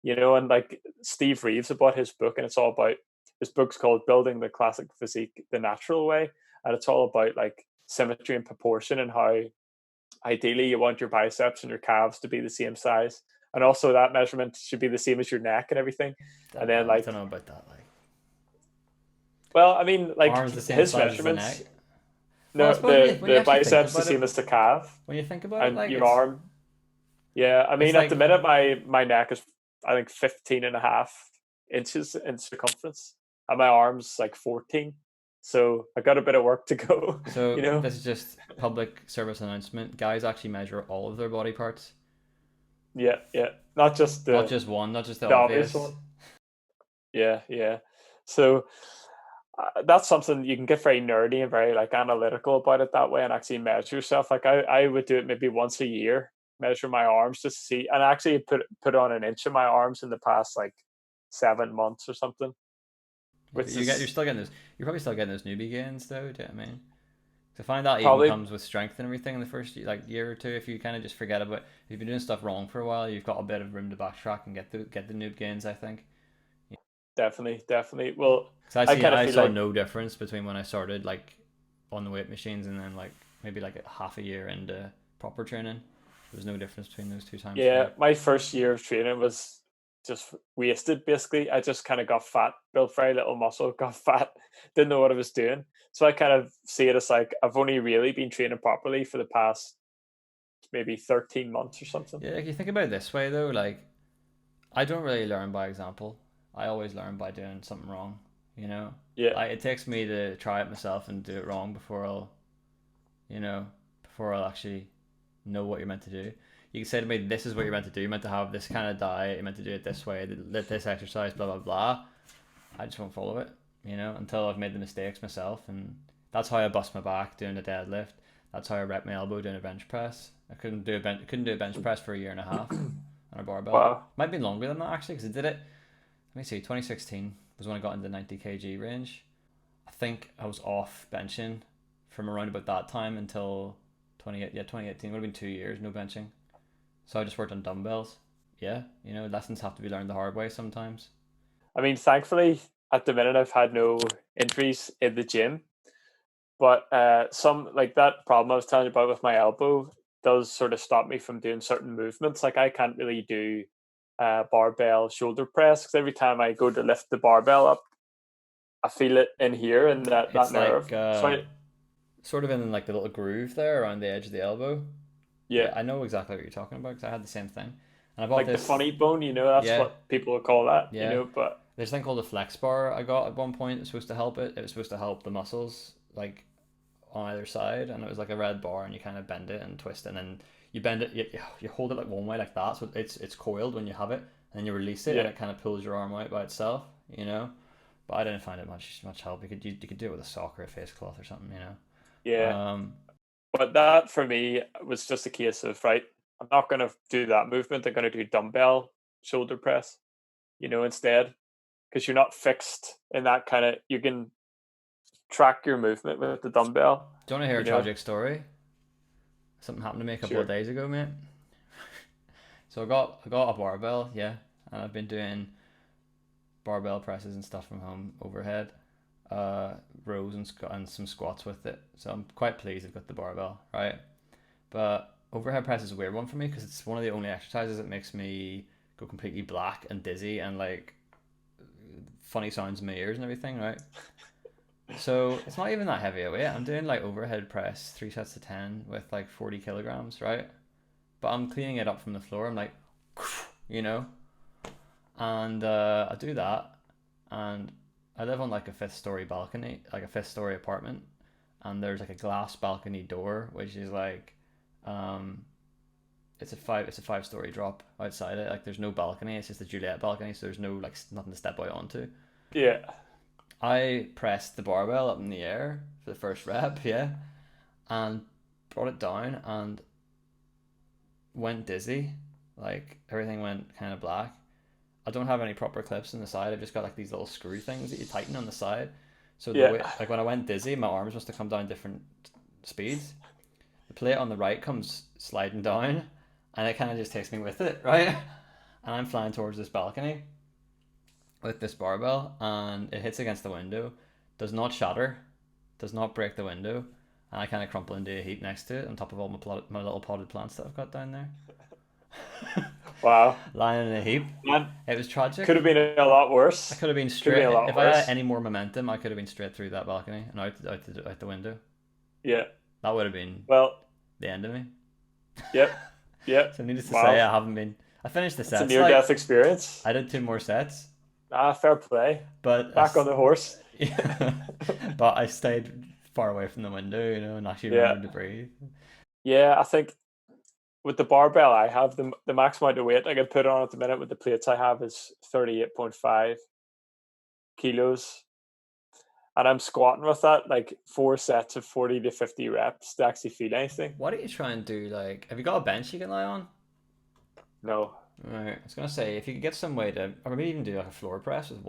And like Steve Reeves bought his book, and it's all about his book's called Building the Classic Physique the Natural Way, and it's all about like symmetry and proportion and how ideally you want your biceps and your calves to be the same size, and also that measurement should be the same as your neck and everything. And then I like, don't know about that. Like well, I mean, like arms the same his size as the measurements. neck. Well, I No, suppose when you the actually think biceps the about it, same as the calf, when you think about it, and like your arm. Yeah, I it's mean, at the like minute, my neck is I think 15 and a half inches in circumference, and my arms like 14. So I got a bit of work to go. so. This is just public service announcement. Guys actually measure all of their body parts, Yeah, yeah, not just not just one, not just the the obvious obvious. one. Yeah, yeah. So that's something you can get very nerdy and very like analytical about it that way, and actually measure yourself. Like I would do it maybe once a year, measure my arms just to see, and actually put on an inch of my arms in the past like 7 months or something, Yeah, but which you're is still getting those. You're probably still getting those newbie gains though. Do you know what I mean? To find that even probably comes with strength and everything in the first year or two. If you kind of just forget about, if you've been doing stuff wrong for a while, you've got a bit of room to backtrack and get the noob gains. I think. definitely. Well, Because I kind of I feel saw like no difference between when I started like on the weight machines and then like maybe like a half a year into proper training. There was no difference between those two times for yeah, me. my first year of training was just wasted. Basically, I just kind of got fat, built very little muscle, got fat, didn't know what I was doing. So I kind of see it as like I've only really been training properly for the past maybe 13 months or something. Yeah, like you think about it this way though, like I don't really learn by example. I always learn by doing something wrong. You know, Yeah, like it takes me to try it myself and do it wrong you know, before I'll actually know what you're meant to do. You can say to me, "This is what you're meant to do. You're meant to have this kind of diet. You're meant to do it this way. This exercise. Blah blah blah." I just won't follow it. You know, until I've made the mistakes myself, and that's how I bust my back doing a deadlift. That's how I wrecked my elbow doing a bench press. Couldn't do a bench press for a year and a half on a barbell. wow. Might be longer than that actually, because I did it. Let me see. 2016 was when I got into the 90 kg range. I think I was off benching from around about that time until 2018 would have been 2 years no benching. So I just worked on dumbbells. Yeah, you know, lessons have to be learned the hard way sometimes. I mean, thankfully, at the minute, I've had no injuries in the gym, but some like that problem I was telling you about with my elbow does sort of stop me from doing certain movements. Like I can't really do barbell shoulder press because every time I go to lift the barbell up, I feel it in here and that It's nerve. like So I, sort of in like the little groove there around the edge of the elbow. yeah, Yeah, I know exactly what you're talking about because I had the same thing. And I bought like the this. funny bone, that's Yeah, what people would call that, yeah. but There's a thing called a flex bar I got at one point. It's supposed to help it. It was supposed to help the muscles like on either side, and it was like a red bar, and you kind of bend it and twist it, and then you bend it. You hold it like one way like that, so it's coiled when you have it, and then you release it, and yeah, it kind of pulls your arm out by itself. You know, but I didn't find it much help. You could do it with a sock or a face cloth or something. You know. yeah. But that for me was just a case of right. I'm not going to do that movement. I'm going to do dumbbell shoulder press, instead, because you're not fixed in that kind of. You can track your movement with the dumbbell. Do you want to hear a You know, tragic story? Something happened to me a couple of sure. days ago, mate. So I got a barbell, yeah, and I've been doing barbell presses and stuff from home, overhead, rows and some squats with it. So I'm quite pleased I've got the barbell, right? But overhead press is a weird one for me because it's one of the only exercises that makes me go completely black and dizzy and like funny sounds in my ears and everything, right? So it's not even that heavy a weight. I'm doing like overhead press, 3 sets of 10 with like 40 kilograms, right? But I'm cleaning it up from the floor. I'm like, you know, and I do that, and I live on like a fifth story balcony, like a fifth story apartment, and there's like a glass balcony door, which is like, um, it's a 5 story drop outside it. Like there's no balcony. It's just a Juliet balcony, so there's no like nothing to step out onto. Yeah, I pressed the barbell up in the air for the first rep, yeah, and brought it down and went dizzy. Like everything went kind of black. I don't have any proper clips on the side. I've just got like these little screw things that you tighten on the side. So the yeah, way, like when I went dizzy, my arms must have come down different speeds. The plate on the right comes sliding down, and it kind of just takes me with it, right? And I'm flying towards this balcony with this barbell, and it hits against the window, does not shatter, does not break the window, and I kind of crumple into a heap next to it on top of all my little potted plants that I've got down there. wow. Lying in a heap. Man, It was tragic. could have been a lot I worse. could have been Could have been straight. a lot If I had worse. any more momentum, I could have been straight through that balcony and out the window. Yeah. That would have been Well, the end of me. yep, yep. So needless to say, Wow, I haven't been. I finished the it's a sets. near-death Like experience. I did 2 more sets, Fair play. but Back on the horse. but I stayed far away from the window, and actually Yeah, remembered to breathe. yeah. I think with the barbell I have, the max amount of weight I can put on at the minute with the plates I have is 38.5 kilos. and I'm squatting with that like 4 sets of 40 to 50 reps to actually feel anything. Why don't you try and do like, have you got a bench you can lie on? No. Right. I was gonna say if you could get some way to, or maybe even do like a floor press with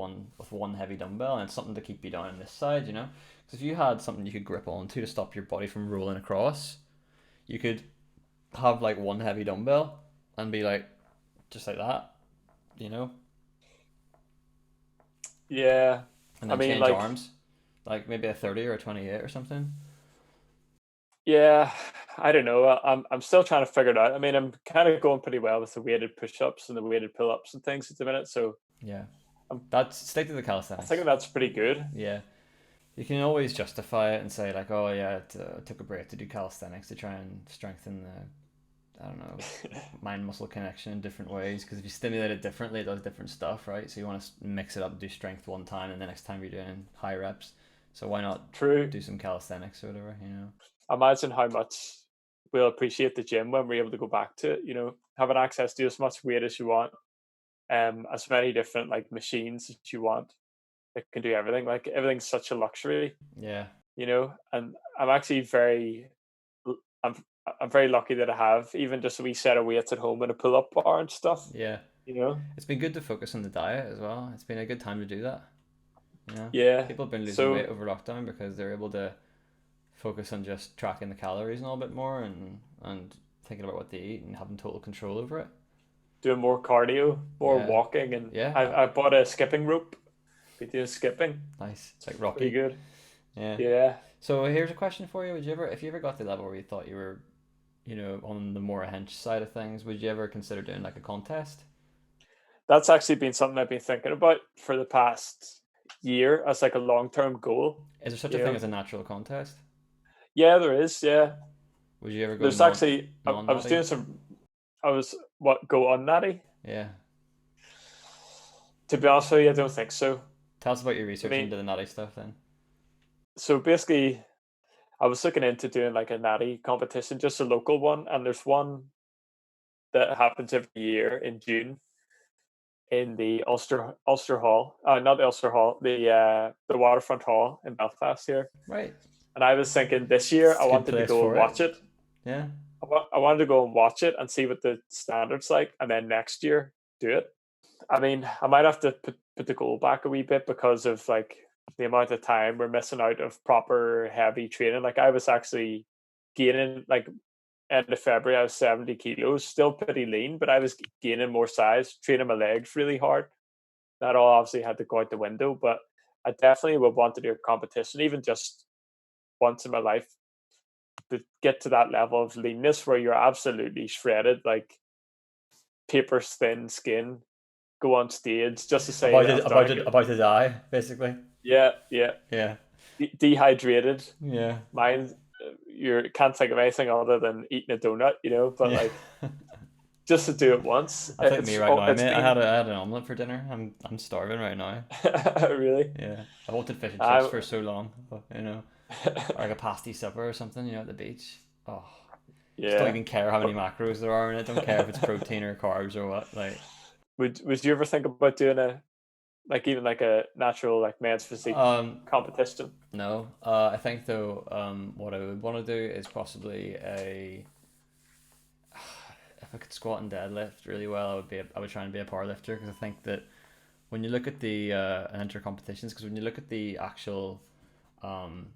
one heavy dumbbell and it's something to keep you down on this side, you know? Because if you had something you could grip onto to stop your body from rolling across, you could have like one heavy dumbbell and be like just like that, you know, Yeah. and I then mean, change like, arms, like maybe a 30 or a 28 or something. yeah, I don't know. I'm still trying to figure it out. I mean, I'm kind of going pretty well with the weighted push-ups and the weighted pull-ups and things at the minute. So Yeah, I'm that's stick to the I calisthenics. think that's pretty good. Yeah, you can always justify it and say like, oh yeah, I took a break to do calisthenics to try and strengthen the, I don't know, mind muscle connection in different ways. Because if you stimulate it differently, it does different stuff, right? So you want to mix it up, do strength one time, and the next time you're doing high reps. So why not True. do some calisthenics or whatever, you know? Imagine how much we'll appreciate the gym when we're able to go back to it. Having access to as much weight as you want, as many different like machines as you want that can do everything. Like everything's such a luxury, Yeah, and I'm actually I'm I'm very lucky that I have even just a wee set of weights at home and a pull-up bar and stuff. yeah. You know, It's been good to focus on the diet as well. It's been a good time to do that. You know, yeah. people have been losing So weight over lockdown because they're able to focus on just tracking the calories and all a bit more and thinking about what they eat and having total control over it. doing more cardio, more Yeah, walking, and yeah, I bought a skipping rope. Be doing skipping. nice. It's like It's pretty Rocky. good. Yeah. Yeah. So here's a question for you: Would you ever, if you ever got to the level where you thought you were, on the more hench side of things, would you ever consider doing like a contest? That's actually been something I've been thinking about for the past year as like a long-term goal. Is there such a You thing know, as a natural contest? yeah, there is. Yeah, Would you ever go there's actually. non I was natty? doing some. I was what go on natty. Yeah. To be honest with you, I don't think so. Tell us about your I research mean, into the natty stuff then. so basically, I was looking into doing like a natty competition, just a local one, and there's one that happens every year in June in the Ulster Hall, not the Ulster Hall, the Waterfront Hall in Belfast here. Right. And I was thinking this year It's I a good wanted to place go and for it. watch it. Yeah. I wanted to go and watch it and see what the standards like, and then next year do it. I mean, I might have to put the goal back a wee bit because of like the amount of time we're missing out of proper heavy training. Like I was actually gaining like end of February, I was 70 kilos, still pretty lean, but I was gaining more size, training my legs really hard. That all obviously had to go out the window, but I definitely would want to do a competition, even just once in my life, to get to that level of leanness where you're absolutely shredded, like paper thin skin, go on stage just to say that I've done it. About to die, basically. Yeah, yeah. Yeah. Dehydrated. Yeah. Mine, you can't think of anything other than eating a donut, but Yeah. like just to do it once. That's like me right now, It's mate. been I had an omelette for dinner. I'm starving right now. really. Yeah. I wanted fish and chips I for so long, or like a pasty supper or something, at the beach. Oh, just don't yeah. even care how many macros there are in it. Don't care if it's protein or carbs or what. Like, Would you ever think about doing a like even like a natural like men's physique um, competition? no. I think though, what I would want to do is possibly a. If I could squat and deadlift really well, I would try and be a power lifter because I think that when you look at the enter competitions, because when you look at the actual um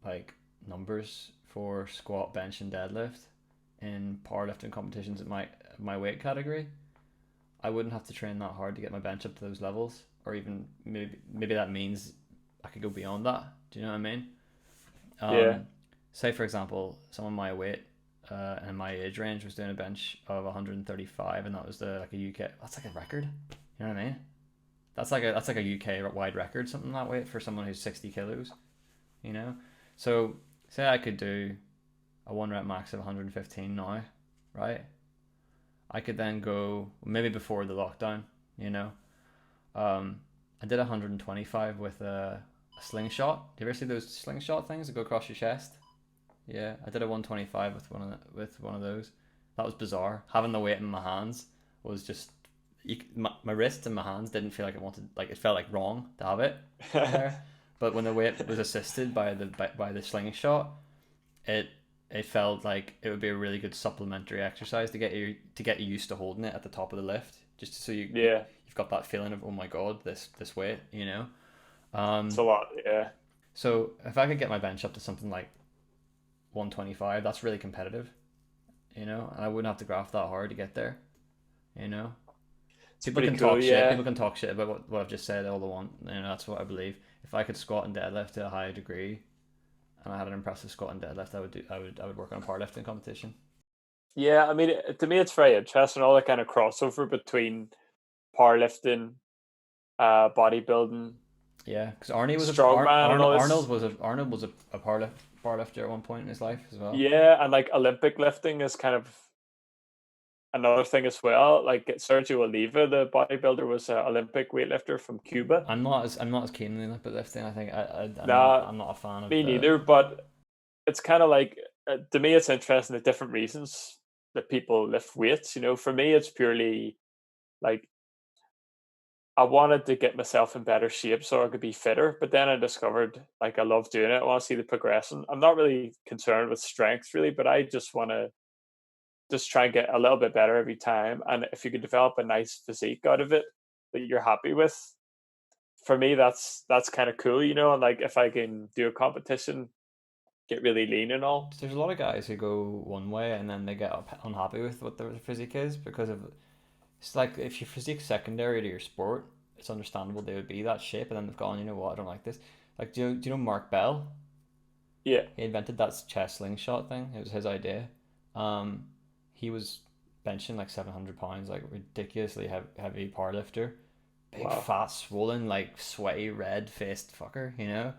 like numbers for squat, bench, and deadlift in powerlifting competitions at my weight category, I wouldn't have to train that hard to get my bench up to those levels, or even maybe that means I could go beyond that. Do you know what I mean? Yeah. Say for example, someone my weight and my age range was doing a bench of 135, and that was like a UK. That's like a record. You know what I mean? That's like a UK wide record, something that weight for someone who's 60 kilos. You know, so say I could do a one rep max of 115 now, right? I could then go maybe before the lockdown. You know, I did 125 with a slingshot. Do you ever see those slingshot things that go across your chest? Yeah, I did a 125 with one of those. That was bizarre. Having the weight in my hands was just my wrists and my hands didn't feel like it felt like wrong to have it there. But when the weight was assisted by the slingshot, it it felt like it would be a really good supplementary exercise to get you used to holding it at the top of the lift, just so Yeah, you've got that feeling of, oh my god, this weight, you know. it's Um, a lot. Yeah, so if I could get my bench up to something like 125, that's really competitive, you know, and I wouldn't have to graph that hard to get there, you know. it's People pretty can cool. talk shit. Yeah, People can talk shit about what I've just said all they want. You know, that's what I believe. If I could squat and deadlift to a high degree, and I had an impressive squat and deadlift, I would work on a powerlifting competition. yeah. I mean, to me, it's very interesting all the kind of crossover between powerlifting, bodybuilding, Yeah, because Arnie was a strongman, and all Arnold this. was a powerlifter at one point in his life as well. Yeah, and like Olympic lifting is kind of another thing as well. Like Sergio Oliva, the bodybuilder, was an Olympic weightlifter from Cuba. I'm not as keen on the Olympic lifting. I think Nah, I'm not a fan of me the. neither. But it's kind of like to me, it's interesting the different reasons that people lift weights. You know, for me, it's purely like I wanted to get myself in better shape so I could be fitter. But then I discovered like I love doing it. I want to see the progression. I'm not really concerned with strength really, but I just want to just try and get a little bit better every time. And if you could develop a nice physique out of it that you're happy with, for me, that's kind of cool, you know. And like if I can do a competition, get really lean and all. There's a lot of guys who go one way and then they get unhappy with what their physique is because of it's like if your physique's secondary to your sport, it's understandable they would be that shape, and then they've gone, you know what, I don't like this. Like, do you know Mark Bell? Yeah, He invented that chest slingshot thing. It was his idea. Um, he was benching like 700 pounds, like ridiculously heavy powerlifter, big wow, fat swollen like sweaty red faced fucker, you know.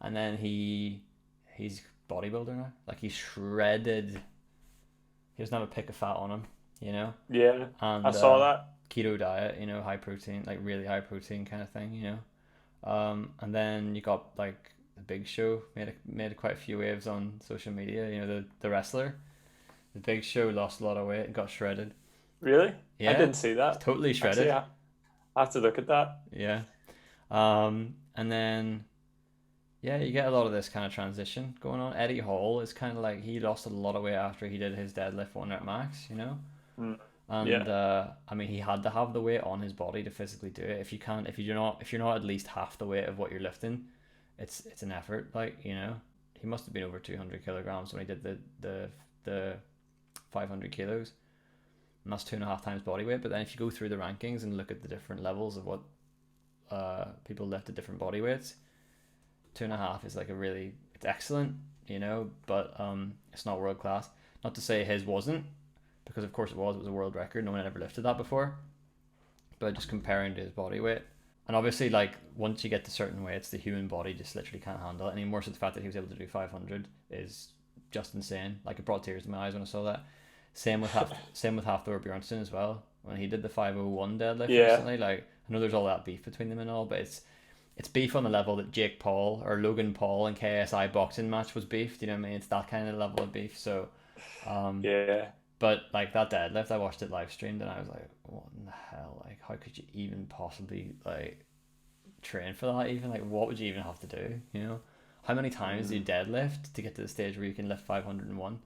And then he's bodybuilder now. Like he's shredded. He doesn't have a pick of fat on him, you know. yeah, I And saw that. keto diet, you know, high protein, like really high protein kind of thing, you know. And then you got like the Big Show made quite a few waves on social media. You know, the wrestler, the Big Show lost a lot of weight and got shredded. Really, I Yeah, didn't see he's that. totally Actually, shredded. I have to look at that. Yeah. And then yeah, you get a lot of this kind of transition going on. Eddie Hall is kind of like he lost a lot of weight after he did his deadlift one at max, you know. Mm, And yeah, I mean, he had to have the weight on his body to physically do it. If you're not at least half the weight of what you're lifting, it's an effort. Like, you know, he must have been over 200 kilograms when he did the 500 kilos, and that's 2.5 times body weight. But then if you go through the rankings and look at the different levels of what people lift at different body weights, 2.5 is like it's excellent, you know, but it's not world class. Not to say his wasn't, because of course it was a world record. No one had ever lifted that before. But just comparing to his body weight, and obviously like once you get to certain weights, the human body just literally can't handle it anymore. So the fact that he was able to do 500 is just insane. Like it brought tears to my eyes when I saw that. Same with Thor Bjornsson as well when he did the 501 deadlift yeah, recently. Like I know there's all that beef between them and all, but it's beef on the level that Jake Paul or Logan Paul and KSI boxing match was beef. Do you know what I mean? It's that kind of level of beef. So, um, yeah. but like that deadlift, I watched it live streamed and I was like, what in the hell? Like, how could you even possibly like train for that? Even like, what would you even have to do? You know, how many times do you Mm, deadlift to get to the stage where you can lift 501?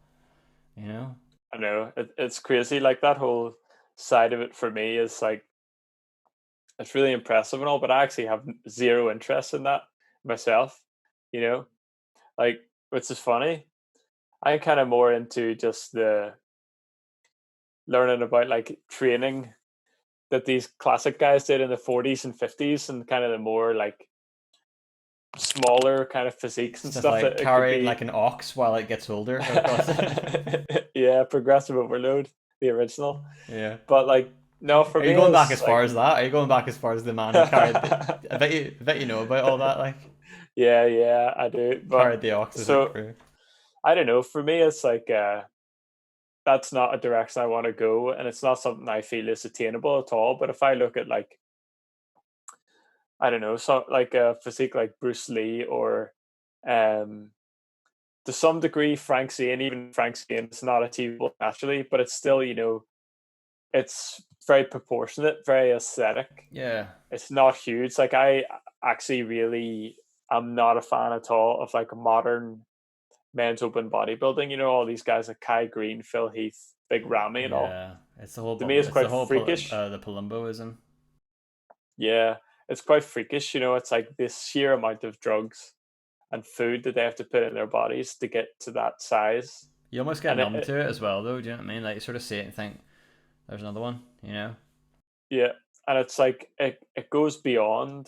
You know, I know it's crazy. Like that whole side of it for me is like it's really impressive and all, but I actually have zero interest in that myself. You know, like which is funny. I'm kind of more into just the learning about like training that these classic guys did in the 40s and 50s and kind of the more like smaller kind of physiques and stuff stuff like that it could carry like be. an ox while it gets older across. Yeah, progressive overload, the original. Yeah. But like no, for Are you me going back it's as far like as that? Are you going back as far as the man who carried the? I bet you know about all that. Like yeah, yeah, I do. But carried the ox as a so crew. I don't know, for me it's like that's not a direction I want to go and it's not something I feel is attainable at all. But if I look at like I don't know, so like a physique like Bruce Lee or um to some degree Frank Zane, even Frank Zane, it's not achievable naturally, but it's still, you know, it's very proportionate, very aesthetic. Yeah. It's not huge. Like I actually really I'm not a fan at all of like modern men's open bodybuilding. You know, all these guys like Kai Green, Phil Heath, Big Ramy, and all. Yeah, To me, it's quite freakish. the Palumboism. Yeah, it's quite freakish. You know, it's like this sheer amount of drugs and food that they have to put in their bodies to get to that size. You almost get And numb to it as well, though. Do you know what I mean? Like you sort of see it and think, "There's another one," you know? yeah, and it's like it goes beyond.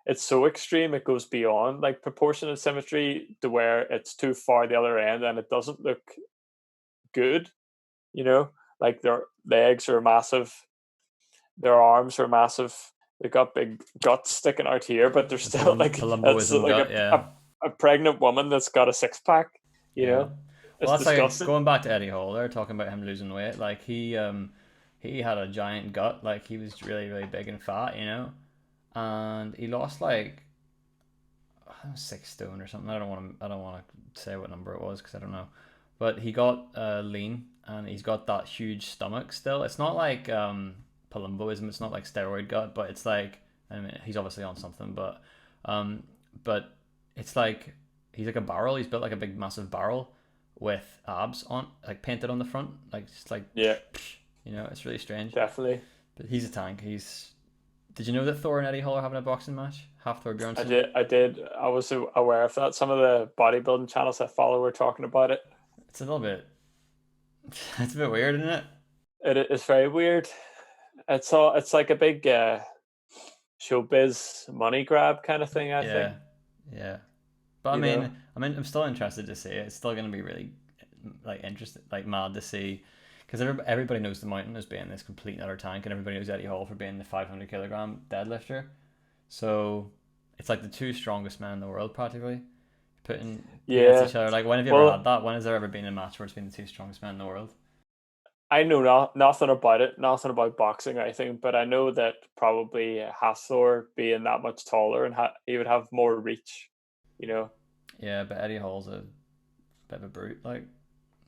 It's so extreme. It goes beyond like proportionate symmetry to where it's too far the other end, and it doesn't look good. You know, like their legs are massive, their arms are massive. They got big guts sticking out here, but they're still like it's Palumboism like gut, yeah. a pregnant woman that's got a six pack. You Yeah. know, Well, it's that's like disgusting. going back to Eddie Hall. They're talking about him losing weight. Like he had a giant gut. Like he was really really big and fat, you know, and he lost like I don't know, 6 stone or something. I don't want to say what number it was because I don't know, but he got lean and he's got that huge stomach still. It's not like Palumboism. It's not like steroid gut, but it's like I mean he's obviously on something, um, but it's like he's like a barrel. He's built like a big massive barrel with abs on like painted on the front, like just like Yeah, you know, it's really strange. definitely. But he's a tank. He's. Did you know that Thor and Eddie Hall are having a boxing match? Half Thor I Bjornsson. did. I did. I was aware of that. Some of the bodybuilding channels I follow were talking about it. It's a little bit. It's a bit weird, isn't it? It is very weird. It's all. It's like a big showbiz money grab kind of thing. I think. Yeah, yeah. But You know. I'm still interested to see it. It's still going to be really like interesting, like mad to see, because everybody knows the Mountain as being this complete and utter tank, and everybody knows Eddie Hall for being the 500 kilogram deadlifter. So it's like the two strongest men in the world practically putting against Yeah. each other. Like when have you ever had Well, that? When has there ever been a match where it's been the two strongest men in the world? I know nothing about it, nothing about boxing or anything, but I know that probably Hathor being that much taller and he would have more reach. You know. Yeah, but Eddie Hall's a bit of a brute. Like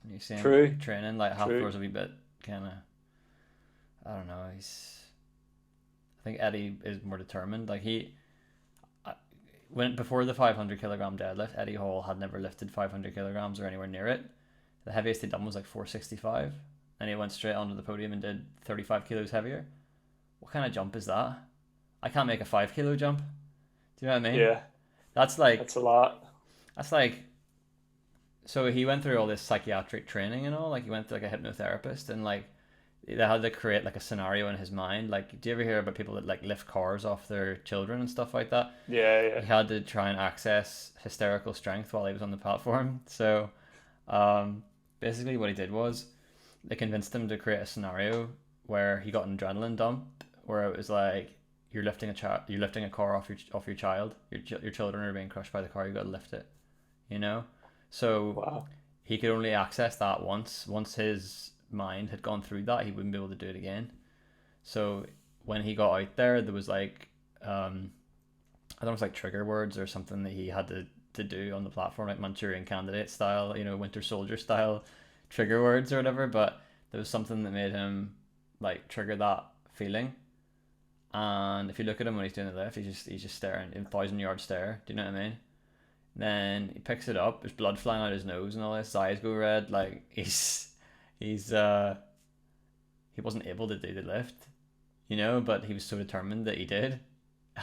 you see him True. training, like True. Hathor's a wee bit kind of. I don't know. I think Eddie is more determined. Like he when before the 500 kilogram deadlift, Eddie Hall had never lifted 500 kilograms or anywhere near it. The heaviest he'd done was like 465, and he went straight onto the podium and did 35 kilos heavier. What kind of jump is that? I can't make a 5 kilo jump. Do you know what I mean? Yeah. That's like That's a lot. that's like so he went through all this psychiatric training and all. Like he went to like a hypnotherapist and like they had to create like a scenario in his mind. Like, do you ever hear about people that like lift cars off their children and stuff like that? Yeah. Yeah. He had to try and access hysterical strength while he was on the platform. So, basically, what he did was they convinced him to create a scenario where he got an adrenaline dump, where it was like you're lifting a car off your child. Your children are being crushed by the car. You got to lift it. You know, so Wow. he could only access that once. Once his mind had gone through that, he wouldn't be able to do it again. So when he got out there, there was like I don't know, it was like trigger words or something that he had to do on the platform, like Manchurian Candidate style, you know, Winter Soldier style trigger words or whatever. But there was something that made him like trigger that feeling. And if you look at him when he's doing the lift, he's just staring in 1,000 yard stare. Do you know what I mean? Then he picks it up. There's blood flying out his nose and all this. His eyes go red. Like he's he wasn't able to do the lift, you know, but he was so determined that he did.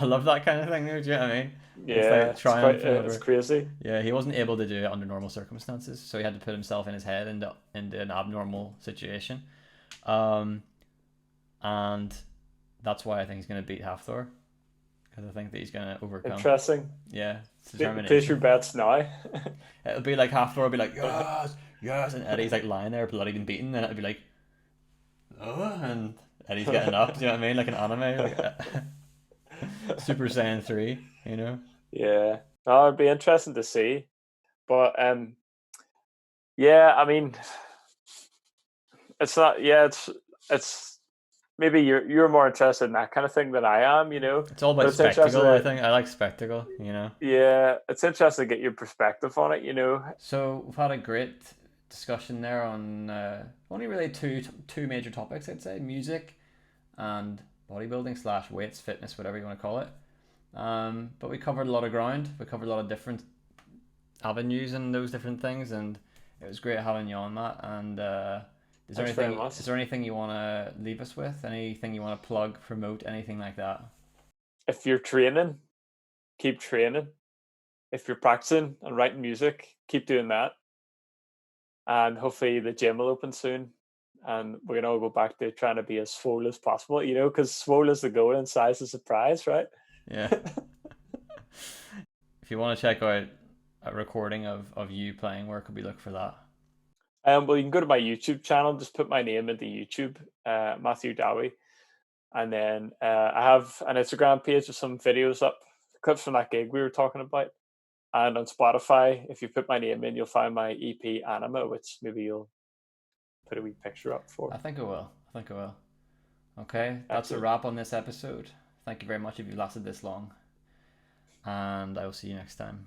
I love that kind of thing. Do you know what I mean? It's Yeah. like It's quite. triumphing It's over. crazy. Yeah, he wasn't able to do it under normal circumstances, so he had to put himself in his head into an abnormal situation, um, and that's why I think he's going to beat Hafthor because I think that he's going to overcome. Interesting. Yeah, it's Place your determination. bets now. It'll be like Hafthor will be like yes, yes, and Eddie's like lying there bloodied and beaten, and it'll be like oh, and Eddie's getting up. Do you know what I mean? Like an anime, like Super Saiyan 3. You know? Yeah. No, it'd be interesting to see. But yeah, I mean it's not yeah, it's maybe you're more interested in that kind of thing than I am, you know. It's all But about it's interesting spectacle. I to think I like spectacle. You know. yeah, it's interesting to get your perspective on it, you know. So we've had a great discussion there on only really two major topics. I'd say music and bodybuilding slash weights, fitness, whatever you want to call it. But we covered a lot of ground. We covered a lot of different avenues and those different things, and it was great having you on, Matt. And Thanks very much. is there anything you want to leave us with? Anything you want to plug, promote, anything like that? If you're training, keep training. If you're practicing and writing music, keep doing that. And hopefully the gym will open soon. And we're going to all go back to trying to be as swole as possible, because swole is the goal and size is the prize, right? Yeah. If you want to check out a recording of you playing, where could we look for that? Well, you can go to my YouTube channel, just put my name into YouTube, Matthew Dowie. And then I have an Instagram page with some videos up, clips from that gig we were talking about. And on Spotify, if you put my name in, you'll find my EP Anima, which maybe you'll put a wee picture up for. I think I will. Okay, that's a wrap on this episode. Thank you very much if you lasted this long. And I will see you next time.